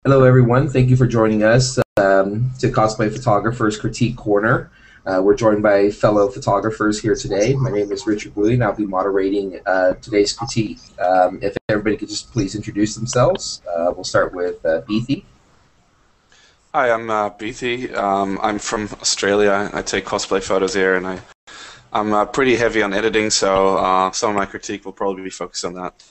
Hello, everyone. Thank you for joining us to Cosplay Photographers Critique Corner. We're joined by fellow photographers here today. My name is Richard Bowie, and I'll be moderating today's critique. If everybody could just please introduce themselves. We'll start with Beathy. Hi, I'm Beathy. I'm from Australia. I take cosplay photos here, and I'm pretty heavy on editing, so some of my critique will probably be focused on that.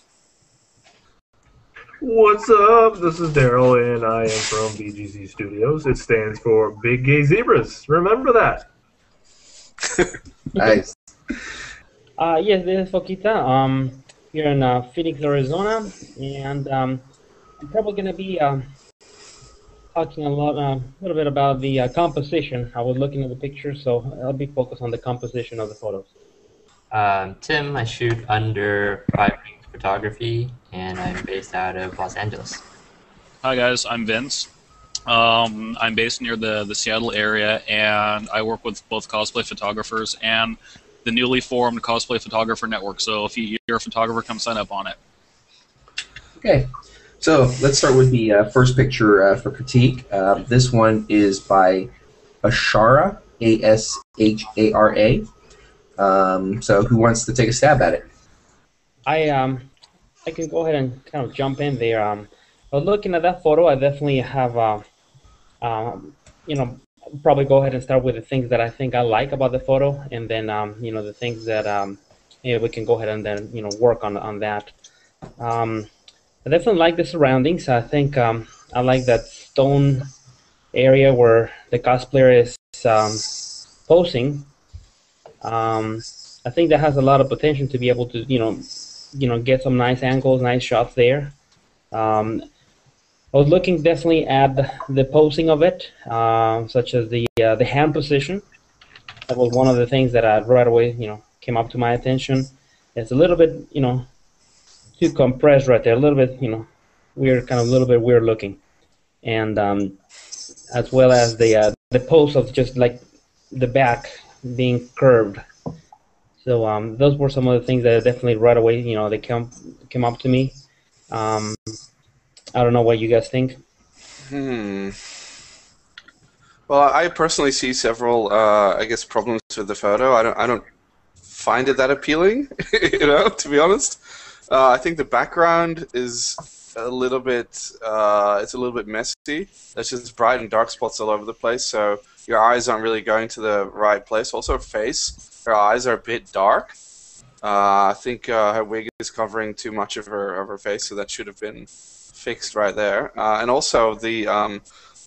What's up? This is Daryl, and I am from BGZ Studios. It stands for Big Gay Zebras. Remember that. Nice. Yes, this is Foquita. Here in Phoenix, Arizona, and I'm probably going to be talking a little bit about the composition. I was looking at the pictures, so I'll be focused on the composition of the photos. Tim, I shoot under 5 Rings Photography, and I'm based out of Los Angeles. Hi guys, I'm Vince. I'm based near the Seattle area, and I work with both cosplay photographers and the newly formed Cosplay Photographer Network. So if you're a photographer, come sign up on it. Okay. So let's start with the first picture for critique. This one is by Ashara, A-S-H-A-R-A. So who wants to take a stab at it? I can go ahead and kind of jump in there. But looking at that photo, I definitely have, probably go ahead and start with the things that I think I like about the photo, and then, the things that we can go ahead and then, work on that. I definitely like the surroundings. I think I like that stone area where the cosplayer is posing. I think that has a lot of potential to be able to, get some nice angles, nice shots there. I was looking definitely at the posing of it, such as the hand position. That was one of the things that right away, came up to my attention. It's a little bit, too compressed right there, a little bit, weird, kind of a little bit weird looking, and as well as the pose of just like the back being curved. So those were some of the things that definitely right away, they came up to me. I don't know what you guys think. Well, I personally see several, problems with the photo. I don't find it that appealing, to be honest. I think the background is a little bit, it's a little bit messy. There's just bright and dark spots all over the place, so your eyes aren't really going to the right place. Also, her face, her eyes are a bit dark. I think her wig is covering too much of her face, so that should have been fixed right there. And also, the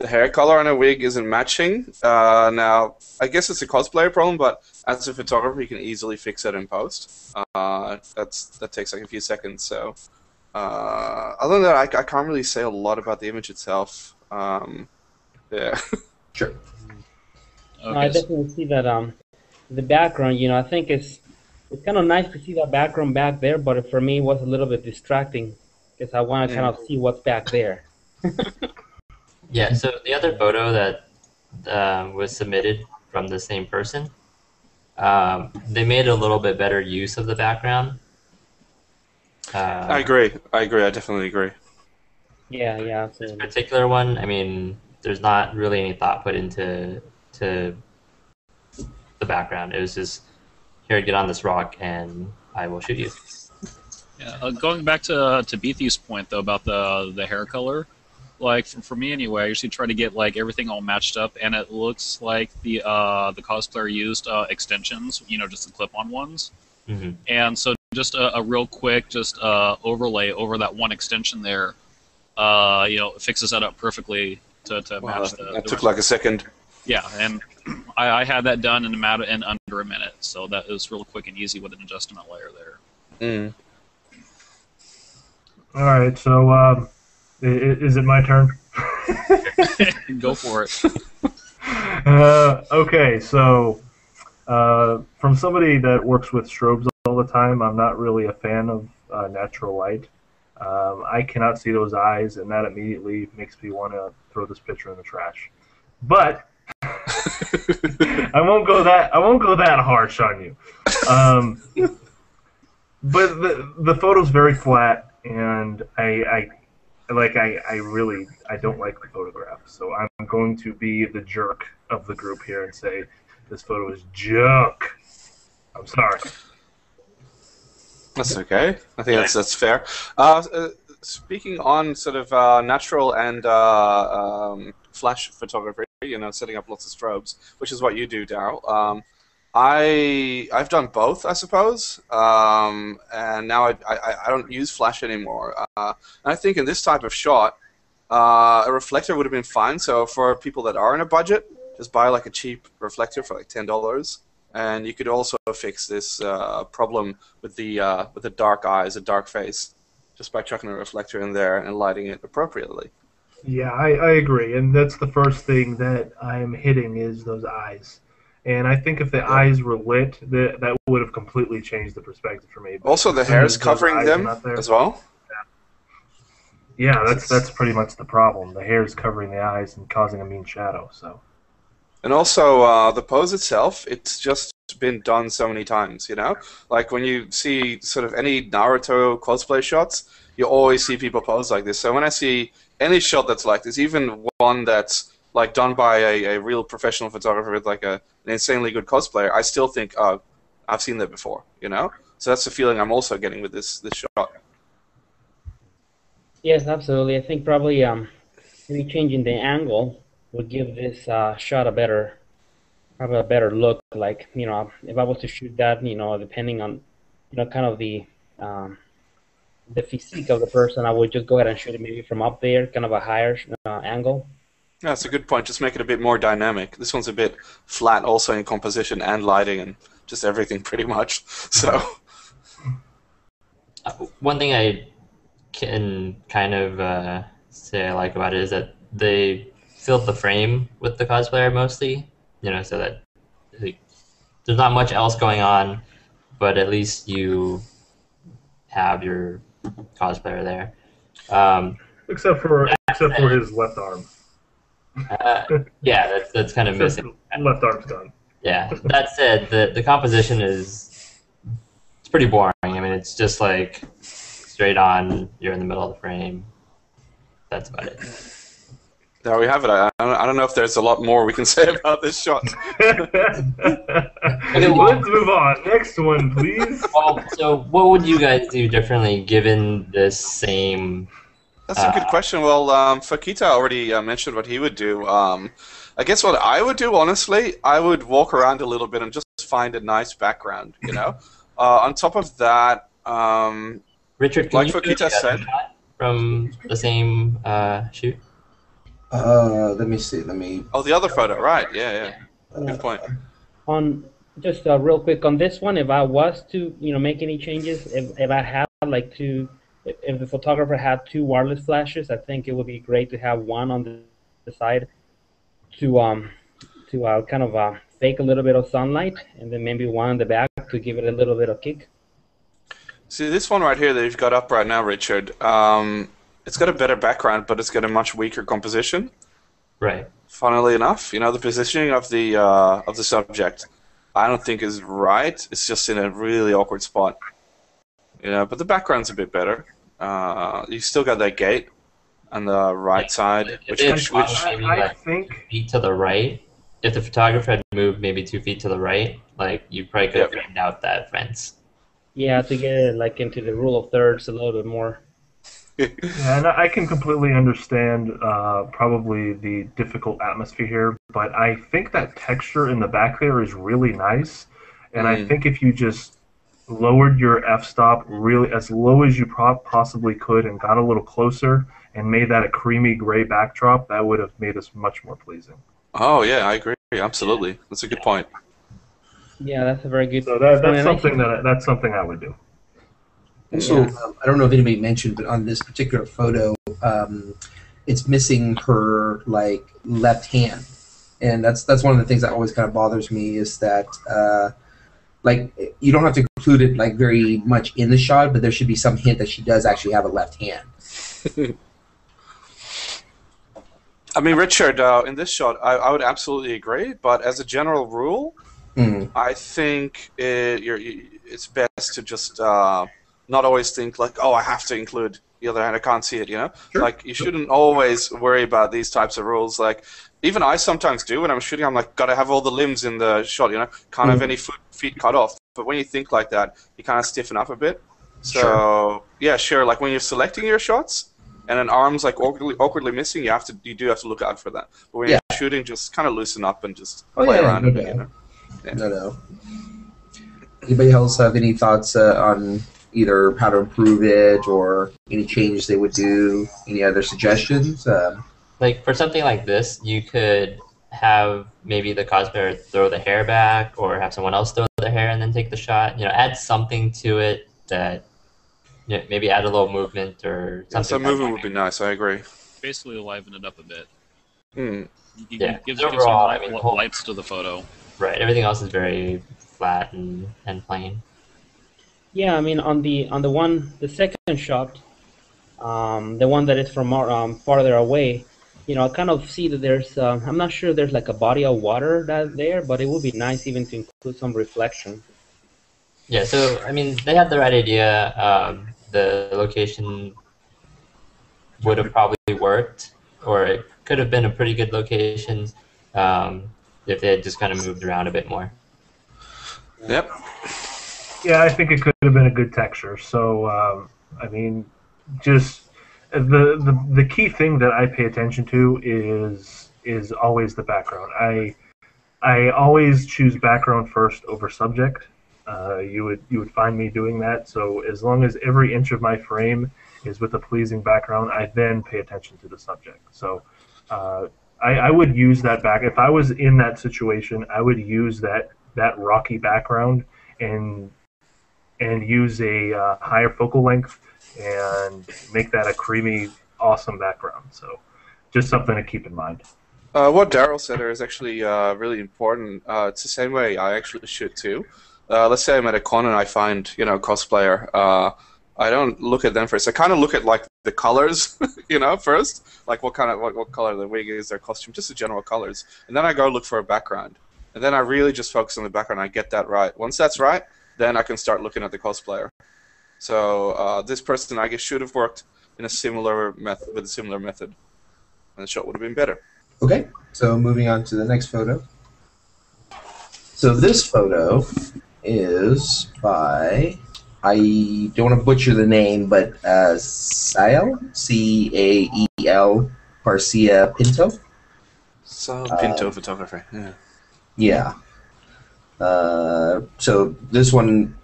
hair color on her wig isn't matching. Now, I guess it's a cosplayer problem, but as a photographer, you can easily fix it in post. That takes like a few seconds. So, other than that, I can't really say a lot about the image itself. Yeah. Sure. Okay. I definitely see that the background, I think it's kind of nice to see that background back there, but for me it was a little bit distracting because I want to kind of see what's back there. Yeah, so the other photo that was submitted from the same person, they made a little bit better use of the background. I agree. I definitely agree. Yeah. This particular one, I mean, there's not really any thought put into the background. It was just, here, get on this rock, and I will shoot you. Yeah, going back to Beathy's point though about the hair color, like for me anyway, I usually try to get like everything all matched up, and it looks like the cosplayer used extensions, just the clip-on ones. Mm-hmm. And so just a real quick overlay over that one extension there, fixes that up perfectly to match the. That took like a second. Yeah, and I had that done in under a minute, so that was real quick and easy with an adjustment layer there. All right, so is it my turn? Go for it. Okay, so from somebody that works with strobes all the time, I'm not really a fan of natural light. I cannot see those eyes, and that immediately makes me want to throw this picture in the trash. But I won't go that harsh on you. But the photo's very flat, and I like I don't like the photograph, so I'm going to be the jerk of the group here and say this photo is junk. I'm sorry. That's okay. I think that's fair. Speaking on sort of natural and flash photography, setting up lots of strobes, which is what you do, Daryl. I've done both, I suppose, and now I don't use flash anymore. And I think in this type of shot, a reflector would have been fine. So for people that are in a budget, just buy like a cheap reflector for like $10, and you could also fix this problem with the dark eyes, a dark face, just by chucking a reflector in there and lighting it appropriately. Yeah, I agree, and that's the first thing that I'm hitting is those eyes. And I think if the eyes were lit, that would have completely changed the perspective for me. But also, the hair is covering them as well. Yeah, that's pretty much the problem. The hair is covering the eyes and causing a mean shadow. So. And also, the pose itself, it's just been done so many times, Like when you see sort of any Naruto cosplay shots, you always see people pose like this. So when I see any shot that's like this, even one that's like done by a real professional photographer with like an insanely good cosplayer, I still think, oh, I've seen that before, So that's the feeling I'm also getting with this shot. Yes, absolutely. I think probably maybe changing the angle would give this shot a better look. Like, if I was to shoot that, depending on, kind of the physique of the person, I would just go ahead and shoot it maybe from up there, kind of a higher angle. Yeah, that's a good point. Just make it a bit more dynamic. This one's a bit flat also in composition and lighting and just everything pretty much. So one thing I can kind of say I like about it is that they filled the frame with the cosplayer mostly, so that there's not much else going on, but at least you have your cosplayer there. Except for his left arm. Yeah, that's kind of missing. Left arm's gone. Yeah. That said, the composition it's pretty boring. I mean, it's just like straight on. You're in the middle of the frame. That's about it. There we have it. I don't know if there's a lot more we can say about this shot. Let's move on. Next one, please. Well, so what would you guys do differently given this same? That's a good question. Well, Fakita already mentioned what he would do. I guess what I would do, honestly, I would walk around a little bit and just find a nice background, On top of that, Richard, like Fakita said, from the same shoot. Let me see. Oh, the other photo, right? Yeah. Good point. On just real quick on this one, if I was to make any changes, if I had like if the photographer had two wireless flashes, I think it would be great to have one on the side to kind of fake a little bit of sunlight, and then maybe one in the back to give it a little bit of kick. See, this one right here that you've got up right now, Richard, it's got a better background, but it's got a much weaker composition. Right. Funnily enough, the positioning of the subject, I don't think is right. It's just in a really awkward spot. But the background's a bit better. You still got that gate on the right side, which I think feet to the right. If the photographer had moved maybe 2 feet to the right, like you probably could have framed out that fence. Yeah, to get it like into the rule of thirds a little bit more. Yeah, and I can completely understand probably the difficult atmosphere here, but I think that texture in the back there is really nice, and I think if you just lowered your f-stop really as low as you possibly could and got a little closer and made that a creamy gray backdrop, that would have made this much more pleasing. Oh yeah, I agree. Absolutely, that's a good point. Yeah, that's a very good. So that's something I would do. Also, I don't know if anybody mentioned, but on this particular photo, it's missing her left hand, and that's one of the things that always kind of bothers me is that you don't have to include it very much in the shot, but there should be some hint that she does actually have a left hand. I mean, Richard, in this shot, I would absolutely agree, but as a general rule, I think it's best to just not always think like, oh, I have to include the other hand, I can't see it, you know? Sure. Like, you shouldn't always worry about these types of rules. Like, even I sometimes do when I'm shooting. I'm like, gotta have all the limbs in the shot, you know? Can't have any feet cut off. But when you think like that, you kind of stiffen up a bit. So, yeah, sure. Like, when you're selecting your shots and an arm's, like, awkwardly missing, you do have to look out for that. But when you're shooting, just kind of loosen up and just play around a bit, you know? Yeah. No. Anybody else have any thoughts on either how to improve it or any changes they would do? Any other suggestions? Like for something like this, you could have maybe the cosplayer throw the hair back, or have someone else throw the hair and then take the shot. You know, add something to it that, you know, maybe add a little movement or something. Some movement would be nice. I agree. Basically, liven it up a bit. Gives some lights to the photo. Right. Everything else is very flat and plain. Yeah, I mean, on the second shot, the one that is from farther away, you know, I kind of see that there's, I'm not sure there's like a body of water there, but it would be nice even to include some reflection. Yeah, so, I mean, they had the right idea. The location would have probably worked, or it could have been a pretty good location if they had just kind of moved around a bit more. Yep. Yeah, I think it could have been a good texture. So, I mean, just the key thing that I pay attention to is always the background. I always choose background first over subject. You would find me doing that. So as long as every inch of my frame is with a pleasing background, I then pay attention to the subject. So I would use that back. If I was in that situation, I would use that rocky background and use a higher focal length and make that a creamy, awesome background. So just something to keep in mind. What Daryl said there is actually really important. It's the same way I actually shoot too. Let's say I'm at a con and I find, you know, a cosplayer. I don't look at them first. I kind of look at like the colors, you know, first. Like what color the wig is, their costume, just the general colors. And then I go look for a background. And then I really just focus on the background. I get that right. Once that's right, then I can start looking at the cosplayer. So this person, I guess, should have worked in a similar method with a similar method, and the shot would have been better. Okay, so moving on to the next photo. So this photo is by, I don't want to butcher the name, but Cael, C-A-E-L, Garcia Pinto. So Pinto photography, yeah. Yeah. So this one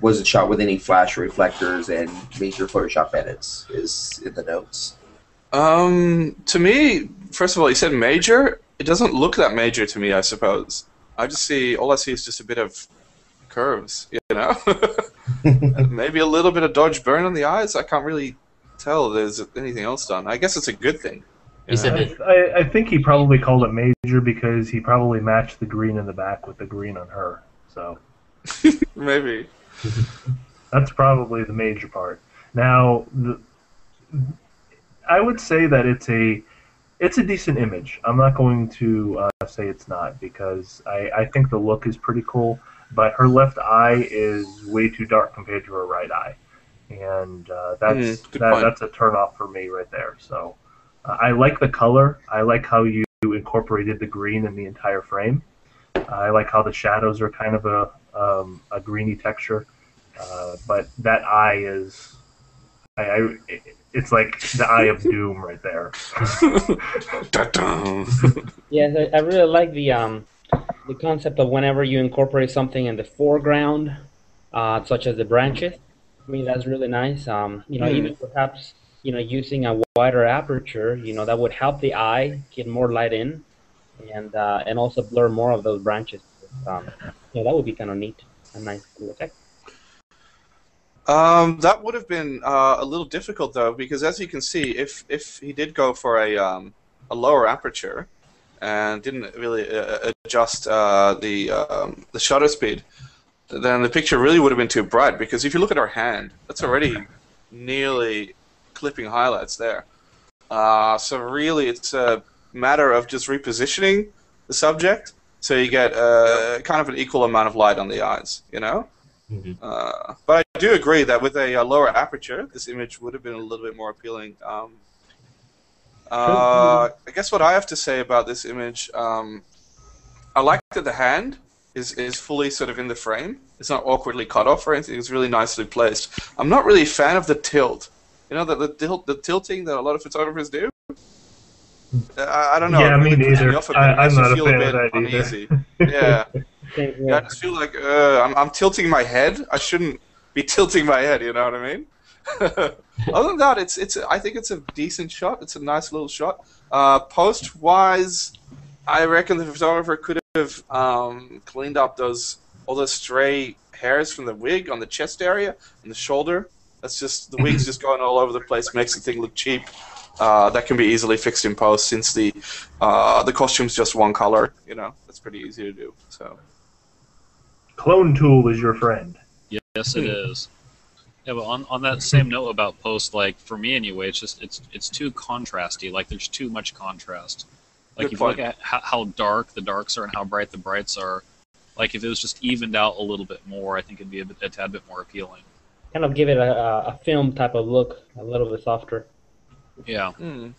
wasn't shot with any flash reflectors and major Photoshop edits, is in the notes. To me, first of all, you said major. It doesn't look that major to me, I suppose. All I see is just a bit of curves, you know? Maybe a little bit of dodge burn on the eyes. I can't really tell there's anything else done. I guess it's a good thing. I think he probably called it major because he probably matched the green in the back with the green on her. So maybe. That's probably the major part. Now, I would say that it's a decent image. I'm not going to say it's not, because I think the look is pretty cool, but her left eye is way too dark compared to her right eye, and that's a turnoff for me right there. So I like the color. I like how you incorporated the green in the entire frame. I like how the shadows are kind of a greeny texture, but that eye is, it's like the eye of doom right there. Yes, I really like the concept of whenever you incorporate something in the foreground, such as the branches. I mean, that's really nice. Even perhaps, using a wider aperture, that would help the eye get more light in, and also blur more of those branches. That would be kind of neat, a nice cool effect. That would have been a little difficult though, because as you can see, if he did go for a lower aperture and didn't really adjust the shutter speed, then the picture really would have been too bright. Because if you look at her hand, that's already nearly clipping highlights there. So really, it's a matter of just repositioning the subject so you get kind of an equal amount of light on the eyes. Mhm. But I do agree that with a lower aperture, this image would have been a little bit more appealing. I guess what I have to say about this image, I like that the hand is fully sort of in the frame. It's not awkwardly cut off or anything. It's really nicely placed. I'm not really a fan of the tilt. You know, the tilting that a lot of photographers do. I don't know. Yeah, it me really puts neither. off a bit. It I'm makes you not a feel fan a of bit that either. uneasy. Yeah. Same Yeah, I here. just feel like I'm tilting my head. I shouldn't be tilting my head. You know what I mean? Other than that, I think it's a decent shot. It's a nice little shot. Post wise, I reckon the photographer could have cleaned up all those stray hairs from the wig on the chest area and the shoulder. That's just the wig's just going all over the place, makes the thing look cheap. That can be easily fixed in post since the costume's just one color. You know, that's pretty easy to do. So. Clone tool is your friend. Yes, it is. Yeah, but on that same note about post, like for me anyway, it's too contrasty. Like there's too much contrast. Like Good if you look point. at how dark the darks are and how bright the brights are, like if it was just evened out a little bit more, I think it'd be a tad bit more appealing. Kind of give it a film type of look, a little bit softer. Yeah. No,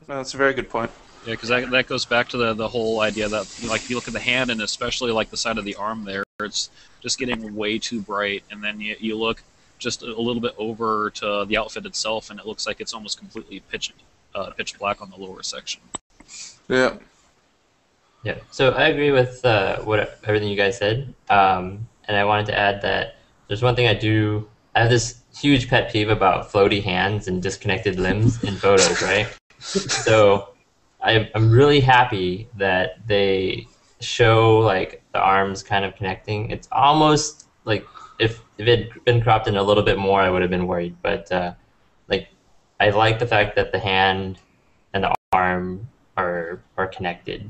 that's a very good point. Yeah, because that goes back to the whole idea that like if you look at the hand and especially like the side of the arm there, it's just getting way too bright, and then you look just a little bit over to the outfit itself, and it looks like it's almost completely pitch black on the lower section. Yeah. Yeah, so I agree with everything you guys said, and I wanted to add that there's one thing I have this huge pet peeve about floaty hands and disconnected limbs in photos, right? So I'm really happy that they show like the arms kind of connecting. It's almost like if it had been cropped in a little bit more, I would have been worried. But like I like the fact that the hand and the arm are connected.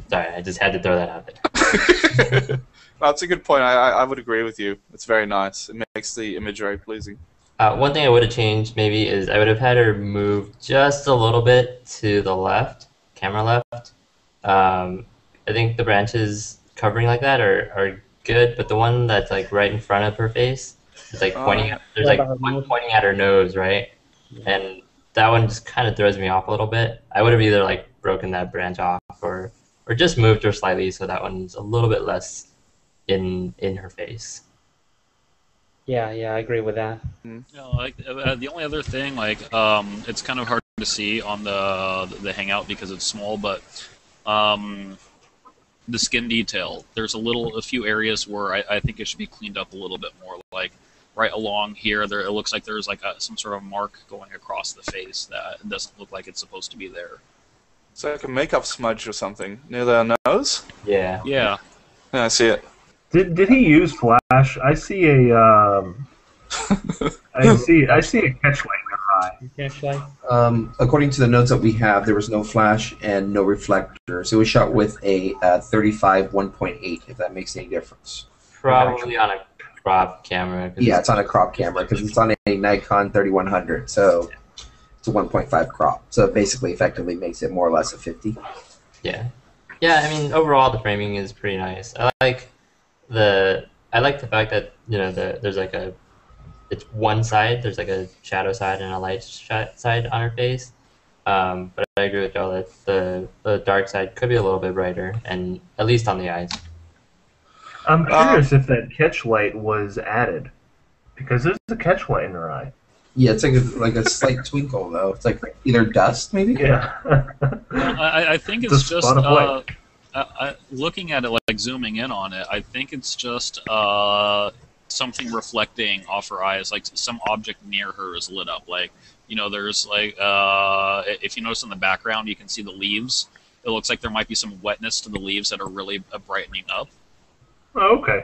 Sorry, I just had to throw that out there. That's a good point. I would agree with you. It's very nice. It makes the image very pleasing. One thing I would have changed maybe is I would have had her move just a little bit to the left, camera left. I think the branches covering like that are good, but the one that's like right in front of her face is like pointing at, there's like one pointing at her nose, right? And that one just kind of throws me off a little bit. I would have either like broken that branch off or just moved her slightly so that one's a little bit less in her face. Yeah, I agree with that. You know, like the only other thing, like it's kind of hard to see on the hangout because it's small, but the skin detail. There's a few areas where I think it should be cleaned up a little bit more. Like right along here, it looks like there's like some sort of mark going across the face that doesn't look like it's supposed to be there. It's like a makeup smudge or something near the nose. Yeah. Yeah. Yeah, I see it. Did he use flash? I see a I see a catch light in her eye. Flashlight. According to the notes that we have, there was no flash and no reflector. So it was shot with a 35 1.8, if that makes any difference. Probably on a crop camera. Yeah, it's on a crop camera because it's on a Nikon 3100, so it's a 1.5 crop. So it basically effectively makes it more or less a 50. Yeah. Yeah, I mean, overall the framing is pretty nice. I like the fact that, you know, there's like it's one side, there's like a shadow side and a light side on her face. But I agree with y'all that the dark side could be a little bit brighter, and at least on the eyes. I'm curious if that catch light was added, because there's a catch light in her eye. Yeah, it's like a slight twinkle though. It's like either dust, maybe. Yeah. Well, I think The it's just spot of light. looking at it, like zooming in on it. I think it's just something reflecting off her eyes, like some object near her is lit up. Like, you know, there's like if you notice in the background, you can see the leaves. It looks like there might be some wetness to the leaves that are really brightening up. Oh, okay.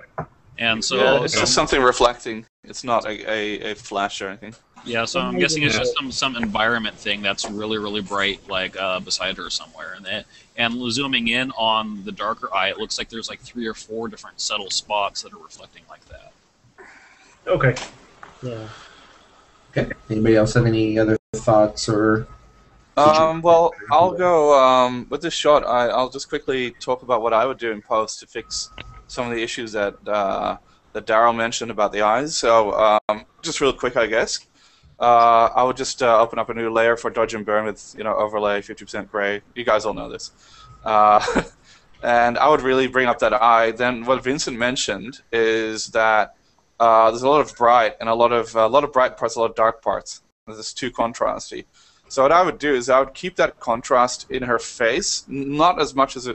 And so Yeah, it's just something reflecting. It's not a flash or anything. yeah, so I'm guessing it's just some environment thing that's really bright, like beside her somewhere. And zooming in on the darker eye, it looks like there's like 3 or 4 different subtle spots that are reflecting like that. Okay. Yeah. Okay. Anybody else have any other thoughts or? Well, I'll go with this shot. I'll just quickly talk about what I would do in post to fix some of the issues that that Daryl mentioned about the eyes. So just real quick, I guess. I would just open up a new layer for dodge and burn with overlay 50% gray. You guys all know this. And I would really bring up that eye. Then what Vincent mentioned is that there's a lot of bright and a lot of bright parts, a lot of dark parts. There's too contrasty. So what I would do is I would keep that contrast in her face, not as much as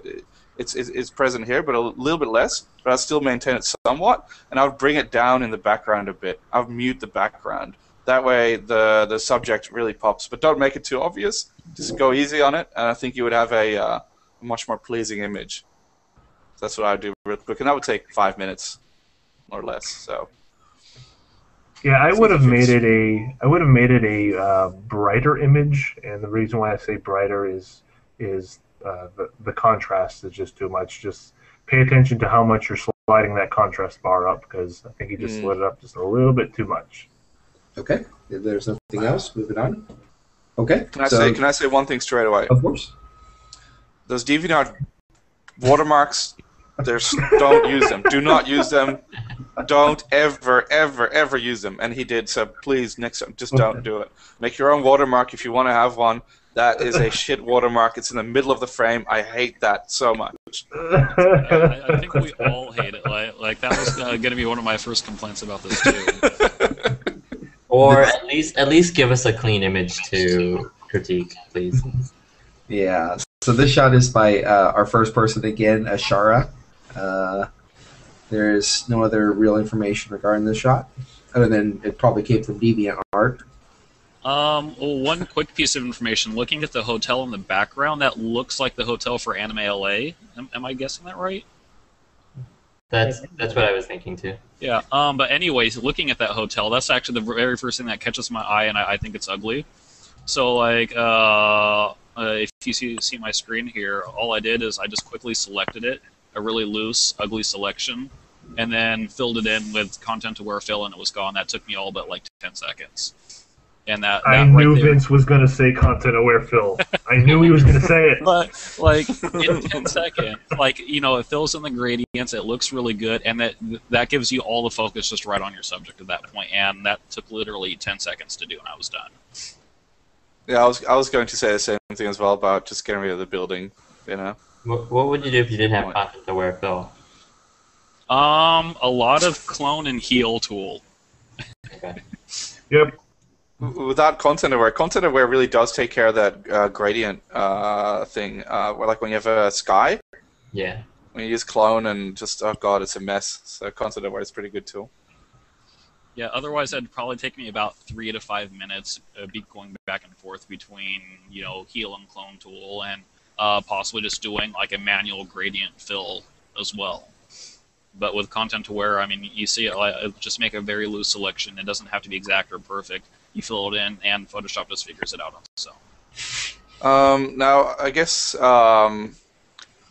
it's present here, but a little bit less. But I'd still maintain it somewhat, and I would bring it down in the background a bit. I would mute the background. That way the subject really pops. But don't make it too obvious. Just go easy on it, and I think you would have a much more pleasing image. So that's what I would do real quick, and that would take 5 minutes, more or less. So. Yeah, I would have made it a brighter image, and the reason why I say brighter is the contrast is just too much. Just pay attention to how much you're sliding that contrast bar up, because I think you just slid it up just a little bit too much. Okay, if there's nothing else, moving on. Okay. Can I say one thing straight away? Of course. Those DeviantArt watermarks, don't use them. Do not use them. Don't ever use them. And he did, so please, next time, just don't do it. Make your own watermark if you want to have one. That is a shit watermark. It's in the middle of the frame. I hate that so much. I think we all hate it. Like that was going to be one of my first complaints about this too. Or at least give us a clean image to critique, please. Yeah. So this shot is by our first person again, Ashara. There's no other real information regarding this shot, other than it probably came from DeviantArt. Well, one quick piece of information. Looking at the hotel in the background, that looks like the hotel for Anime LA. Am I guessing that right? That's what I was thinking too. Yeah. But anyways, looking at that hotel, that's actually the very first thing that catches my eye, and I think it's ugly. So like, if you see my screen here, all I did is I just quickly selected it, a really loose, ugly selection, and then filled it in with content-aware fill, and it was gone. That took me all but like 10 seconds. And that I knew Vince was going to say content-aware fill. I knew he was going to say it. But like in 10 seconds, like it fills in the gradients. It looks really good, and that gives you all the focus just right on your subject at that point. And that took literally 10 seconds to do, and I was done. Yeah, I was going to say the same thing as well about just getting rid of the building. What would you do if you didn't have content-aware fill? A lot of clone and heal tool. Okay. Yep. Without content-aware really does take care of that gradient thing. Where, like when you have a sky. Yeah. When you use clone and just it's a mess. So content-aware is a pretty good tool. Yeah. Otherwise, it'd probably take me about 3 to 5 minutes, be going back and forth between heal and clone tool, and possibly just doing like a manual gradient fill as well. But with content-aware, I mean, you see it just make a very loose selection. It doesn't have to be exact or perfect. You fill it in, and Photoshop just figures it out on itself. Now, I guess a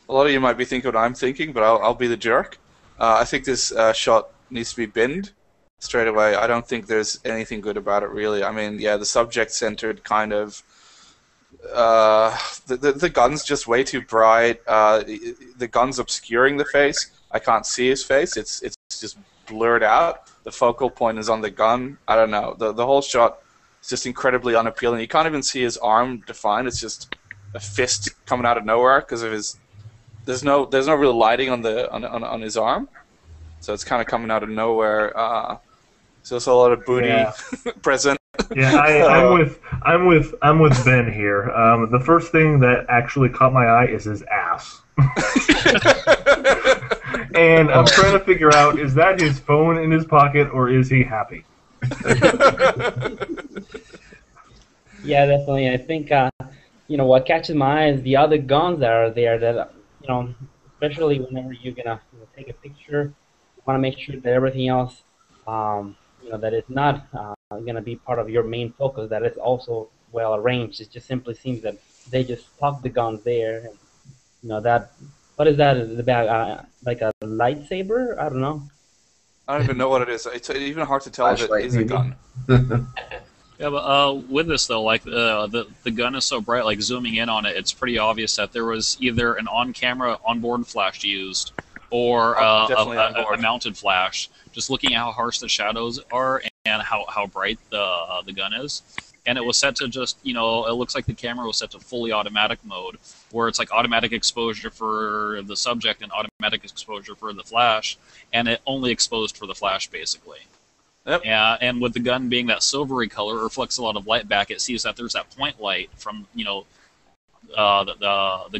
lot of you might be thinking what I'm thinking, but I'll be the jerk. I think this shot needs to be binned straight away. I don't think there's anything good about it, really. I mean, yeah, the subject-centered kind of... the gun's just way too bright. The gun's obscuring the face. I can't see his face. It's just blurred out. The focal point is on the gun. I don't know. The whole shot is just incredibly unappealing. You can't even see his arm defined. It's just a fist coming out of nowhere because of his. There's no real lighting on his arm, so it's kind of coming out of nowhere. So there's a lot of booty present. Yeah, I'm with Ben here. The first thing that actually caught my eye is his ass. And I'm trying to figure out, is that his phone in his pocket, or is he happy? Yeah, definitely. I think what catches my eye is the other guns that are there. That especially whenever you're gonna take a picture, you want to make sure that everything else, that it's not gonna be part of your main focus. That it's also well arranged. It just simply seems that they just stuck the guns there. And, that. What is that in the back? Like a lightsaber? I don't know. I don't even know what it is. It's even hard to tell if it is a gun. Yeah, but with this though, like the gun is so bright, like zooming in on it, it's pretty obvious that there was either an on-camera onboard flash used, or definitely on a board. mounted flash. Just looking at how harsh the shadows are and how bright the gun is. And it was set to just, it looks like the camera was set to fully automatic mode, where it's like automatic exposure for the subject and automatic exposure for the flash, and it only exposed for the flash, basically. Yep. Yeah, and with the gun being that silvery color, it reflects a lot of light back. It sees that there's that point light from, the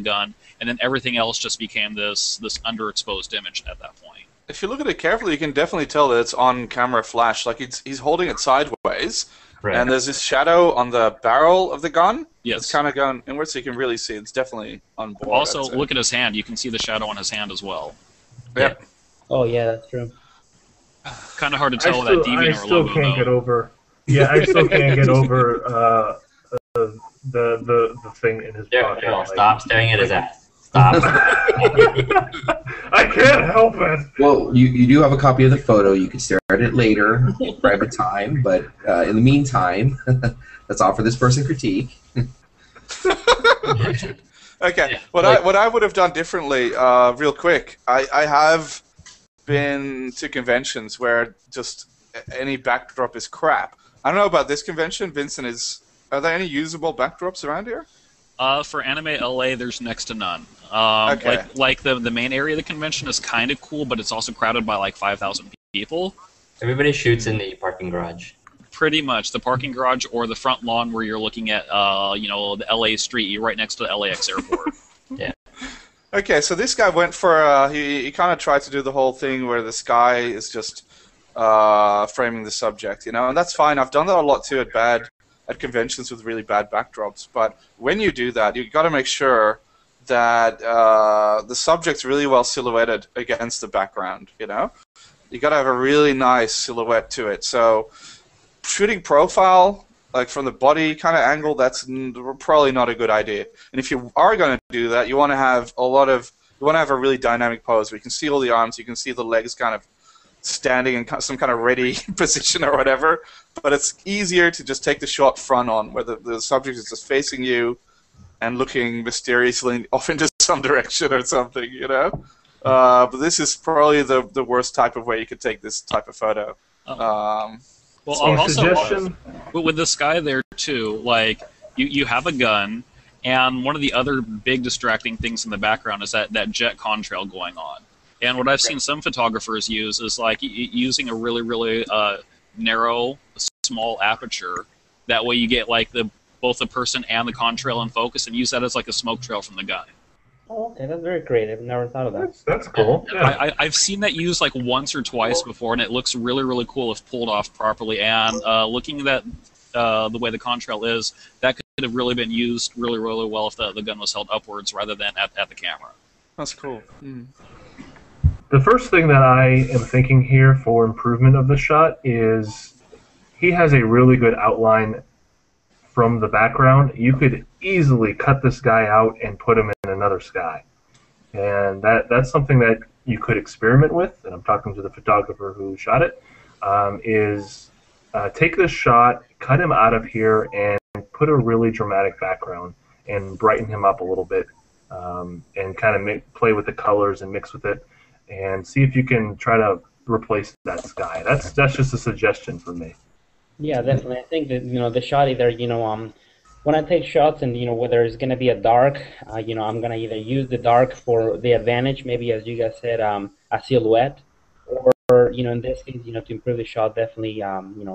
gun, and then everything else just became this underexposed image at that point. If you look at it carefully, you can definitely tell that it's on-camera flash. Like, he's holding it sideways, Right. and there's this shadow on the barrel of the gun. Yes. It's kind of going inward, so you can really see it's definitely on board. Also, I'd say. look at his hand. You can see the shadow on his hand as well. Yep. Oh yeah, that's true. Kind of hard to tell with that I DeviantArt still logo, can't though. get over. Yeah, I still can't get over the thing in his There, pocket. Joel, Like, stop staring at his ass. Stop. I can't help it. Well, you do have a copy of the photo. You can stare at it later, in private time. But in the meantime, let's offer this person critique. Okay. Yeah, What like- I would have done differently, real quick. I have been to conventions where just any backdrop is crap. I don't know about this convention. Vincent, are there any usable backdrops around here? For Anime LA, there's next to none. Okay. Like the main area of the convention is kind of cool, but it's also crowded by like 5,000 people. Everybody shoots in the parking garage. Pretty much the parking garage or the front lawn where you're looking at, the LA street. You're right next to the LAX airport. Okay, so this guy went for he kind of tried to do the whole thing where the sky is just framing the subject, and that's fine. I've done that a lot too at conventions with really bad backdrops. But when you do that, you got to make sure that the subject's really well silhouetted against the background. You got to have a really nice silhouette to it. So shooting profile, like from the body kind of angle, that's probably not a good idea. And if you are going to do that, you want to have a really dynamic pose where you can see all the arms, you can see the legs kind of standing in some kind of ready position or whatever. But it's easier to just take the shot front on, where the subject is just facing you and looking mysteriously off into some direction or something, But this is probably the worst type of way you could take this type of photo. Well, So also suggestion? with the sky there too, like you have a gun, and one of the other big distracting things in the background is that jet contrail going on. And what I've seen some photographers use is like using a really, really narrow, small aperture. That way you get like both the person and the contrail in focus, and use that as like a smoke trail from the gun. Oh, okay, that's very creative. Never thought of that. That's cool. Yeah. I've seen that used like once or twice before, and it looks really, really cool if pulled off properly. And looking at the way the contrail is, that could have really been used really, really well if the gun was held upwards rather than at the camera. That's cool. Mm. The first thing that I am thinking here for improvement of the shot is he has a really good outline from the background. You could easily cut this guy out and put him in another sky. And that's something that you could experiment with, and I'm talking to the photographer who shot it, is take this shot, cut him out of here, and put a really dramatic background and brighten him up a little bit, and kind of play with the colors and mix with it, and see if you can try to replace that sky. That's just a suggestion for me. Yeah, definitely. I think that the shot either when I take shots and whether it's gonna be a dark, I'm gonna either use the dark for the advantage, maybe as you guys said, a silhouette, or in this case, to improve the shot, definitely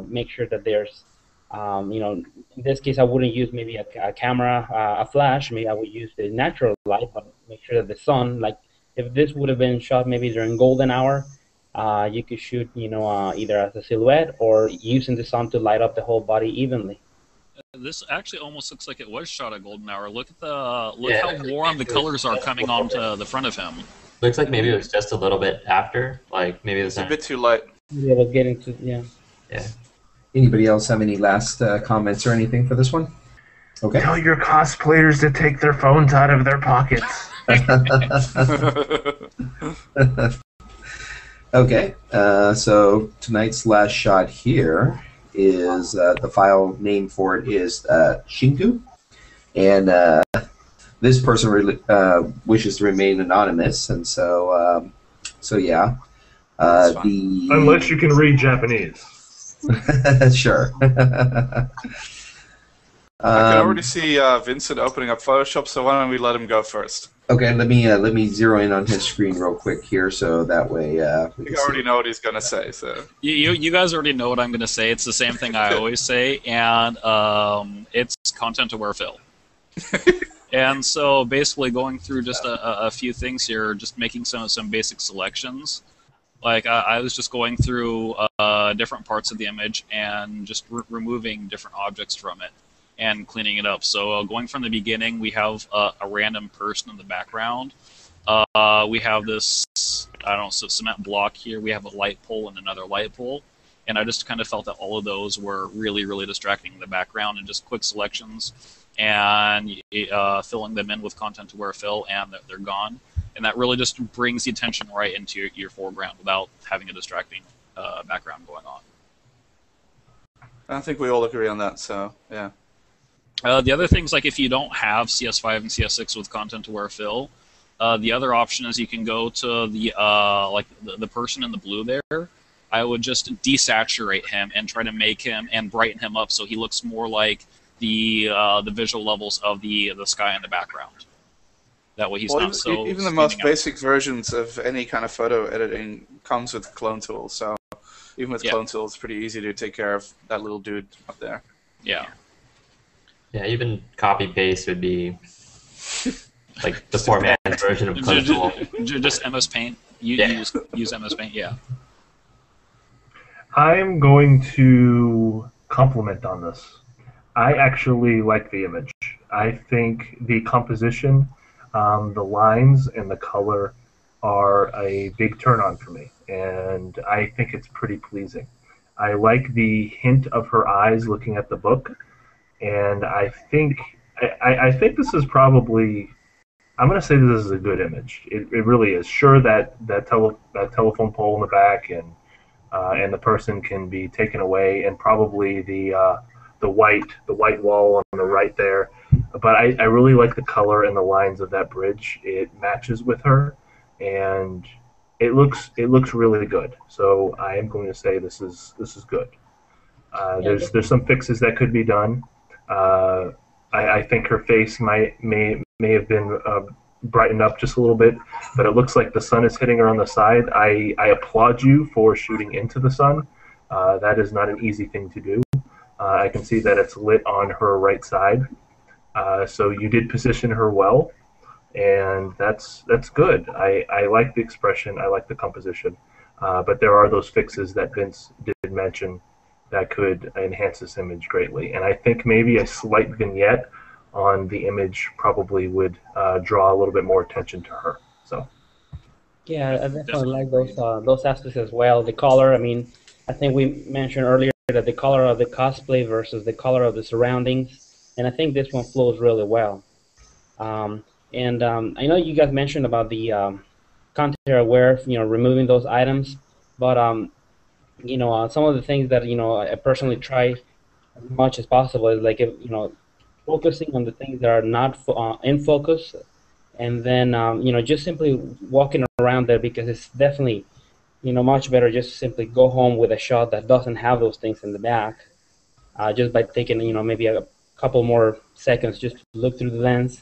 make sure that there's in this case I wouldn't use maybe a camera, a flash. Maybe I would use the natural light, but make sure that the sun, like if this would have been shot maybe during golden hour, you could shoot either as a silhouette or using the sun to light up the whole body evenly. This actually almost looks like it was shot at golden hour. Look at Yeah. how warm the colors are coming onto the front of him. Looks like maybe it was just a little bit after, like maybe It's a the bit too light. Yeah, let's get into yeah. Anybody else have any last comments or anything for this one? Okay. Tell your cosplayers to take their phones out of their pockets. Okay, so tonight's last shot here is the file name for it is Shinku, and this person really wishes to remain anonymous, and so So yeah, That's fine. the Unless you can read Japanese. sure. I can already see Vincent opening up Photoshop, so why don't we let him go first? Okay, let me zero in on his screen real quick here, so that way we I can think I already see. know what he's gonna say. So You guys already know what I'm going to say. It's the same thing I always say, and it's content-aware fill. And so basically going through just a few things here, just making some basic selections. Like I was just going through different parts of the image and just removing different objects from it and cleaning it up. So going from the beginning, we have a random person in the background. We have this, I don't know, cement block here. We have a light pole and another light pole. And I just kind of felt that all of those were really, really distracting in the background, and just quick selections and filling them in with content-aware fill, and they're gone. And that really just brings the attention right into your foreground without having a distracting background going on. I think we all agree on that. So yeah. The other things, like if you don't have CS5 and CS6 with content-aware fill, the other option is you can go to the the person in the blue there. I would just desaturate him and try to make him and brighten him up so he looks more like the visual levels of the sky in the background. That way he's not so. Even the most standing out. basic versions of any kind of photo editing comes with clone tools. So even with clone tools, it's pretty easy to take care of that little dude up there. Yeah. Yeah, even copy paste would be like the poor man's version of clone tool. Just MS Paint. Yeah. Use MS Paint. Yeah. I'm going to compliment on this. I actually like the image. I think the composition, the lines, and the color are a big turn-on for me, and I think it's pretty pleasing. I like the hint of her eyes looking at the book, and I think this is probably. I'm going to say this is a good image. It really is. Sure, that telephone pole in the back and the person can be taken away, and probably the white wall on the right there. But I really like the color and the lines of that bridge. It matches with her, and it looks really good. So I am going to say this is good. There's some fixes that could be done. I think her face may have been brightened up just a little bit, but it looks like the sun is hitting her on the side. I applaud you for shooting into the sun. That is not an easy thing to do. I can see that it's lit on her right side. So you did position her well, and that's good. I like the expression. I like the composition. But there are those fixes that Vince did mention that could enhance this image greatly. And I think maybe a slight vignette on the image probably would draw a little bit more attention to her. So. Yeah, I definitely like those aspects as well. The color, I mean, I think we mentioned earlier that the color of the cosplay versus the color of the surroundings, and I think this one flows really well. I know you guys mentioned about the content aware, removing those items, but some of the things that I personally try as much as possible is like focusing on the things that are not in focus, and then just simply walking around there, because it's definitely much better just to simply go home with a shot that doesn't have those things in the back, just by taking maybe a couple more seconds just to look through the lens.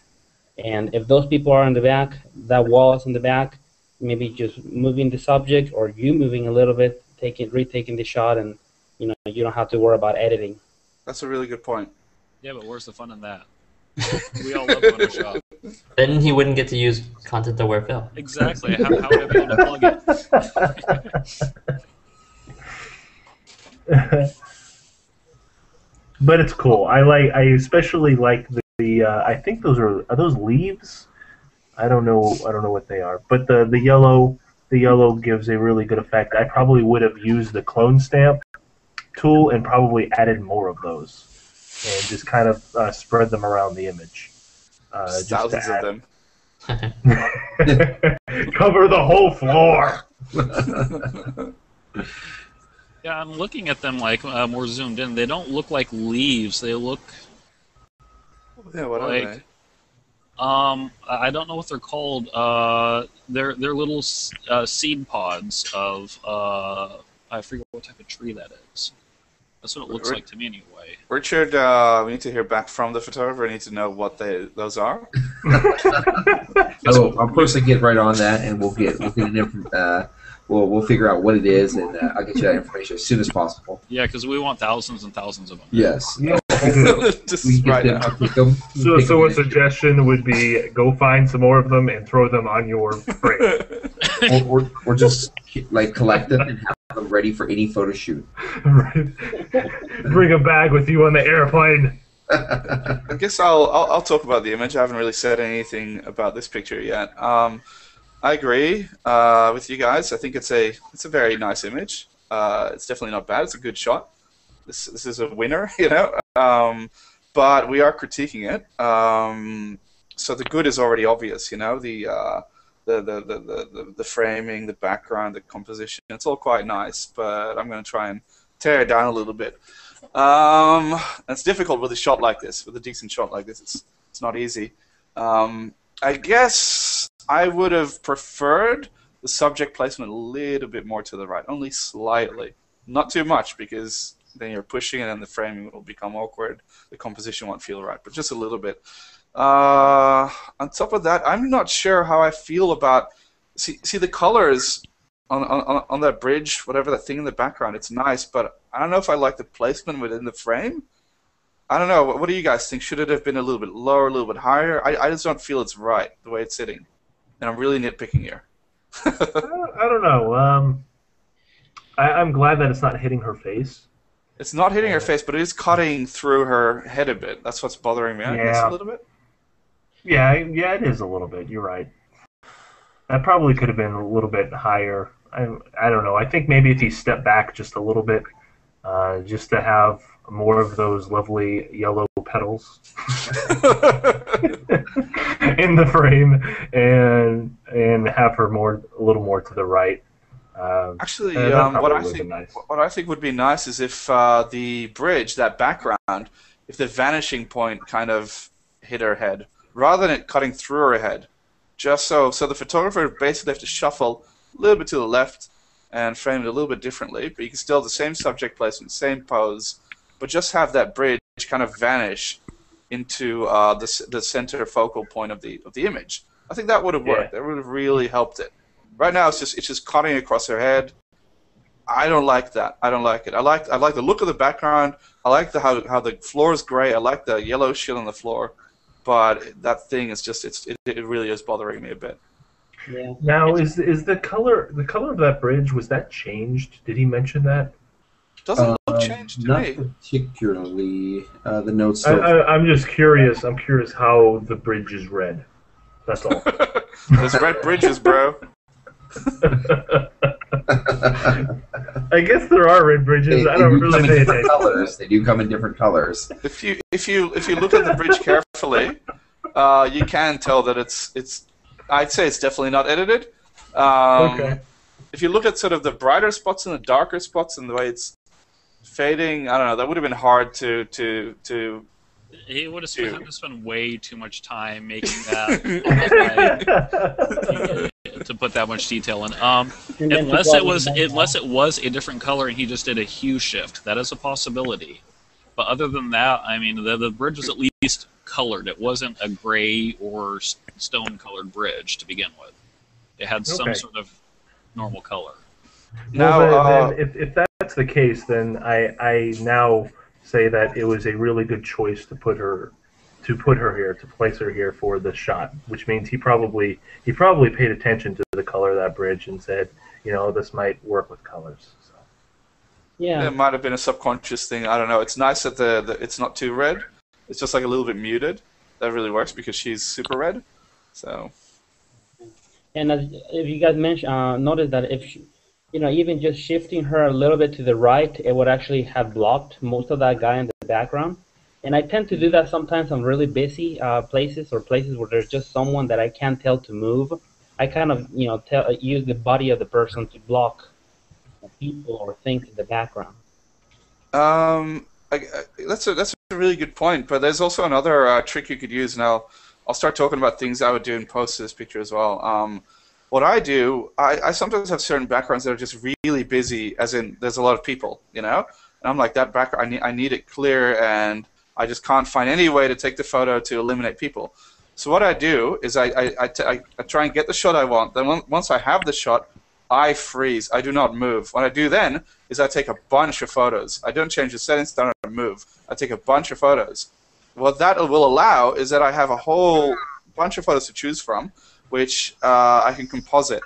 And if those people are in the back, that wall is in the back, maybe just moving the subject or you moving a little bit, retaking the shot, and you don't have to worry about editing. That's a really good point. Yeah, but where's the fun in that? We all love Photoshop. Then he wouldn't get to use content-aware fill. Exactly. How would I be able to plug it? But it's cool. I especially like the I think those are those leaves? I don't know what they are. But the yellow gives a really good effect. I probably would have used the clone stamp tool and probably added more of those and just kind of spread them around the image. Thousands of them. Cover the whole floor. Yeah, I'm looking at them like more zoomed in. They don't look like leaves. They look Yeah, what are like they? I don't know what they're called. They're little seed pods of I forget what type of tree that is. That's what it looks like to me anyway. Richard, we need to hear back from the photographer. I need to know what those are. I'll personally get right on that, and we'll get we'll figure out what it is, and I'll get you that information as soon as possible. Yeah, because we want thousands and thousands of them. Yes. Yeah. Just right now. So a suggestion would be go find some more of them and throw them on your frame. or just like collect them and have them ready for any photo shoot. Right. Bring a bag with you on the airplane. I guess I'll talk about the image. I haven't really said anything about this picture yet. I agree with you guys. I think it's a very nice image. It's definitely not bad. It's a good shot. This is a winner, you know. But we are critiquing it. So the good is already obvious, you know. The framing, the background, the composition. It's all quite nice. But I'm going to try and tear it down a little bit. It's difficult with a shot like this, with a decent shot like this. It's not easy. I guess I would have preferred the subject placement a little bit more to the right, only slightly, not too much, because then you're pushing and then the framing will become awkward. The composition won't feel right, but just a little bit. On top of that, I'm not sure how I feel about see the colors on that bridge, whatever that thing in the background. It's nice, but I don't know if I like the placement within the frame. I don't know. What do you guys think? Should it have been a little bit lower, a little bit higher? I just don't feel it's right the way it's sitting, and I'm really nitpicking here. I don't know. I'm glad that it's not hitting her face. It's not hitting her face, but it is cutting through her head a bit. That's what's bothering me. I guess a little bit. Yeah, it is a little bit. You're right. That probably could have been a little bit higher. I don't know. I think maybe if he stepped back just a little bit, just to have more of those lovely yellow petals in the frame, and have her a little more to the right. Actually, what I think would be nice is if the bridge, that background, if the vanishing point kind of hit her head, rather than it cutting through her head. Just so the photographer basically have to shuffle a little bit to the left and frame it a little bit differently, but you can still have the same subject placement, same pose, but just have that bridge kind of vanish into the center focal point of the image. I think that would have worked. That would have really helped it. Right now, it's just cutting across her head. I don't like that. I don't like it. I like the look of the background. I like how the floor is gray. I like the yellow shit on the floor, but that thing is just it really is bothering me a bit. Yeah. Now, is the color of that bridge, was that changed? Did he mention that? Doesn't look changed to not me. particularly. The notes. I'm just curious. I'm curious how the bridge is red. That's all. There's red bridges, bro. I guess there are red bridges. I don't really pay attention. Colors. They do come in different colors. If you look at the bridge carefully, you can tell that it's. I'd say it's definitely not edited. Okay. If you look at sort of the brighter spots and the darker spots and the way it's fading, I don't know. That would have been hard to. He would have spent way too much time making that to put that much detail in. Unless it was a different color and he just did a hue shift, that is a possibility. But other than that, I mean, the bridge was at least colored. It wasn't a gray or stone-colored bridge to begin with. It had some sort of normal color. Now, if that's the case, then I now say that it was a really good choice to put her here, to place her here for the shot, which means he probably paid attention to the color of that bridge and said, you know, this might work with colors. So. Yeah. It might have been a subconscious thing. I don't know. It's nice that it's not too red. It's just like a little bit muted. That really works because she's super red. So. And if you guys noticed that if she, even just shifting her a little bit to the right, it would actually have blocked most of that guy in the background. And I tend to do that sometimes on really busy places or places where there's just someone that I can't tell to move. I kind of, use the body of the person to block people or things in the background. That's a really good point. But there's also another trick you could use now. I'll start talking about things I would do in post to this picture as well. What I do, I sometimes have certain backgrounds that are just really busy, as in there's a lot of people, you know? And I'm like, that background, I need it clear, and I just can't find any way to take the photo to eliminate people. So what I do is I try and get the shot I want. Then once I have the shot, I freeze. I do not move. What I do then is I take a bunch of photos. I don't change the settings, I don't move. I take a bunch of photos. What that will allow is that I have a whole bunch of photos to choose from, which I can composite.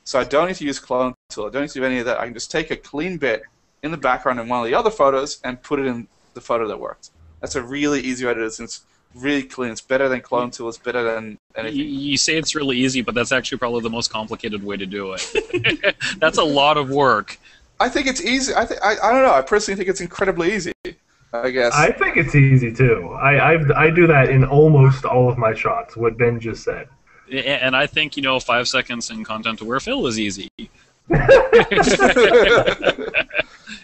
So I don't need to use clone tool. I don't need to do any of that. I can just take a clean bit in the background in one of the other photos and put it in the photo that worked. That's a really easy way to do it. It's really clean. It's better than clone tool. It's better than anything. You say it's really easy, but that's actually probably the most complicated way to do it. That's a lot of work. I think it's easy. I don't know. I personally think it's incredibly easy, I guess. I think it's easy too. I do that in almost all of my shots. What Ben just said. And I think 5 seconds in content aware fill is easy.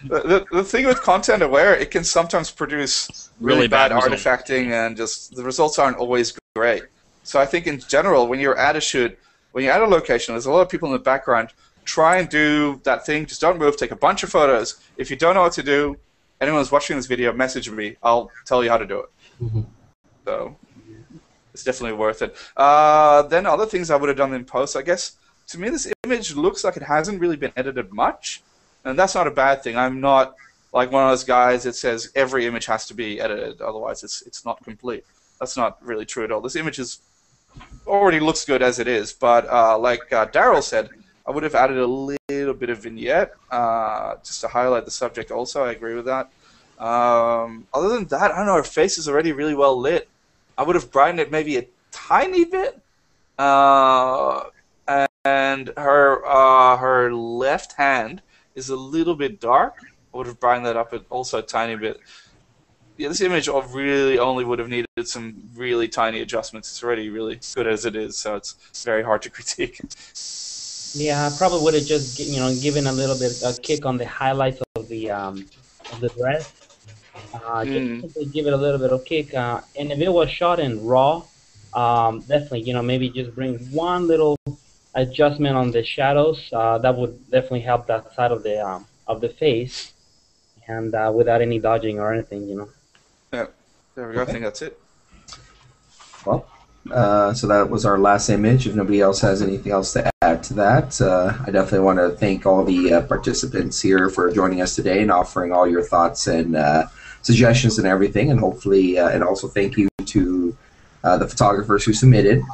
The thing with content aware, it can sometimes produce really bad artifacting, and just the results aren't always great. So I think in general, when you're at a shoot, when you're at a location, there's a lot of people in the background. Try and do that thing. Just don't move. Take a bunch of photos. If you don't know what to do, anyone who's watching this video, message me. I'll tell you how to do it. Mm-hmm. So it's definitely worth it. Then other things I would have done in post, I guess. To me, this image looks like it hasn't really been edited much, and that's not a bad thing. I'm not like one of those guys that says every image has to be edited, otherwise it's not complete. That's not really true at all. This image already looks good as it is, but like Daryl said, I would have added a little bit of vignette just to highlight the subject also. I agree with that. Other than that, I don't know, her face is already really well lit. I would have brightened it maybe a tiny bit. And her left hand is a little bit dark. I would have brightened that up also a tiny bit. Yeah, this image really only would have needed some really tiny adjustments. It's already really good as it is, so it's very hard to critique. Yeah, I probably would have just given a little bit a kick on the highlights of the dress. Just to give it a little bit of kick. And if it was shot in RAW, definitely maybe just bring one little adjustment on the shadows. That would definitely help that side of the face, and without any dodging or anything, Yeah, there we go. I think that's it. Well, so that was our last image. If nobody else has anything else to add to that, I definitely want to thank all the participants here for joining us today and offering all your thoughts and suggestions and everything, and hopefully, and also thank you to the photographers who submitted.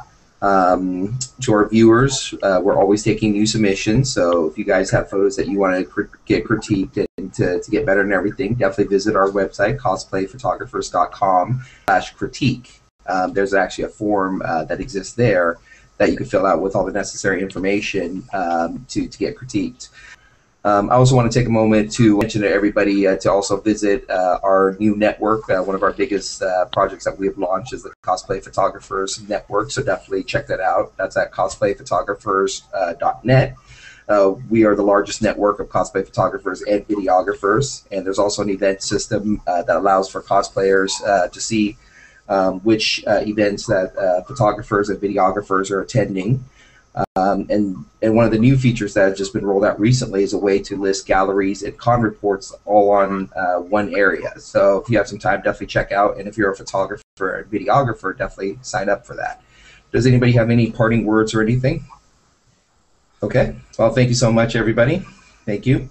To our viewers, we're always taking new submissions, so if you guys have photos that you want to get critiqued and to get better and everything, definitely visit our website, cosplayphotographers.com/critique. There's actually a form that exists there that you can fill out with all the necessary information to get critiqued. I also want to take a moment to mention to everybody to also visit our new network. One of our biggest projects that we have launched is the Cosplay Photographers Network, so definitely check that out. That's at cosplayphotographers.net. We are the largest network of cosplay photographers and videographers, and there's also an event system that allows for cosplayers to see which events that photographers and videographers are attending. And one of the new features that has just been rolled out recently is a way to list galleries and con reports all on one area. So if you have some time, definitely check out. And if you're a photographer or videographer, definitely sign up for that. Does anybody have any parting words or anything? Okay. Well, thank you so much, everybody. Thank you.